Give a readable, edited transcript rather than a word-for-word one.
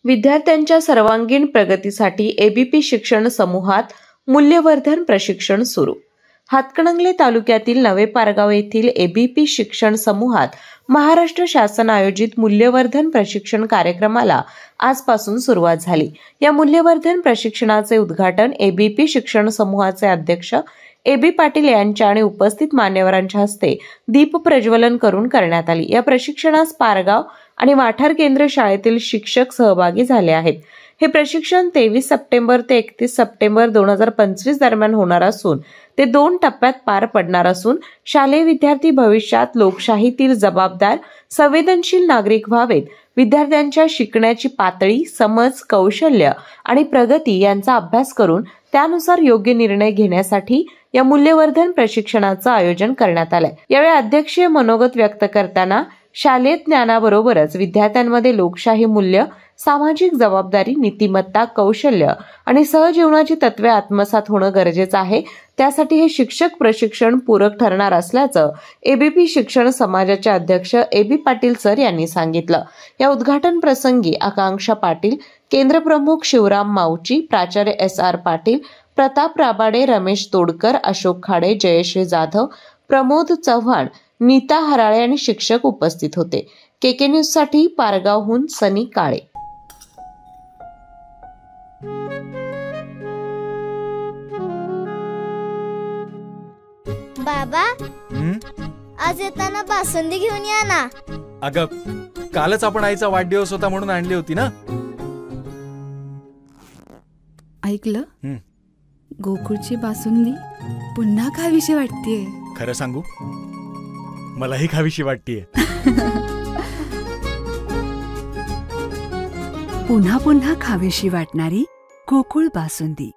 विद्यार्थ्यांच्या सर्वांगीण प्रगतीसाठी एबीपी शिक्षण समूहात मूल्यवर्धन प्रशिक्षण सुरू. हातकणंगले तालुक्यातील नवे पारगाव येथील एबीपी शिक्षण समूहात महाराष्ट्र शासन आयोजित मूल्यवर्धन प्रशिक्षण कार्यक्रमाला आजपासून सुरुवात झाली. या मूल्यवर्धन प्रशिक्षणाचे उद्घाटन एबीपी शिक्षण समूहाचे अध्यक्ष ए.बी. पाटील यांच्या आणि उपस्थित मान्यवरांच्या हस्ते दीप प्रज्वलन करून करण्यात आली. या प्रशिक्षणास पारगाव आणि वाठार केंद्र शाळेतील शिक्षक सहभागी झाले आहेत. हे प्रशिक्षण 23 सप्टेंबर ते 31 सप्टेंबर 2025 दरम्यान होणार असून ते 2 टप्प्यात पार पडणार असून शालेय विद्यार्थी भविष्यात लोकशाहीतील जबाबदार, संवेदनशील नागरिक व्हावेत. विद्यार्थ्यांच्या शिकण्याची पातळी, समज, कौशल्य आणि प्रगती यांचा अभ्यास करून त्यानुसार योग्य निर्णय घेण्यासाठी या मूल्यवर्धन प्रशिक्षणाचं आयोजन करण्यात आलंय. यावेळी अध्यक्षीय मनोगत व्यक्त करताना शालेय ज्ञानाबरोबरच विद्यार्थ्यांमध्ये लोकशाही मूल्य, सामाजिक जबाबदारी, नीतिमत्ता, कौशल्य आणि सहजीवनाची तत्वे आत्मसात होणं गरजेचं आहे. त्यासाठी हे शिक्षक प्रशिक्षण पूरक ठरणार असल्याचं एबीपी शिक्षण समाजाचे अध्यक्ष ए.बी. पाटील सर यांनी सांगितलं. या उद्घाटन प्रसंगी आकांक्षा पाटील, केंद्रप्रमुख शिवराम माऊची, प्राचार्य एस.आर. पाटील, प्रताप राबाडे, रमेश तोडकर, अशोक खाडे, जयश्री जाधव, प्रमोद चव्हाण, नीता हराळे आणि शिक्षक उपस्थित होते. केके न्यूज साठी पारगावहून सनी काळे. बाबा, आज येताना बासुंदी घेऊन या ना. अगं, कालच आपण आईचा वाढदिवस होता म्हणून आणली होती ना. ऐकलं, गोकुळची बासुंदी पुन्हा खावीशी वाटतेय. खरं सांगू, मलाही खावीशी वाटतेय. पुन्हा पुन्हा खावीशी वाटणारी गोकुळ बासुंदी.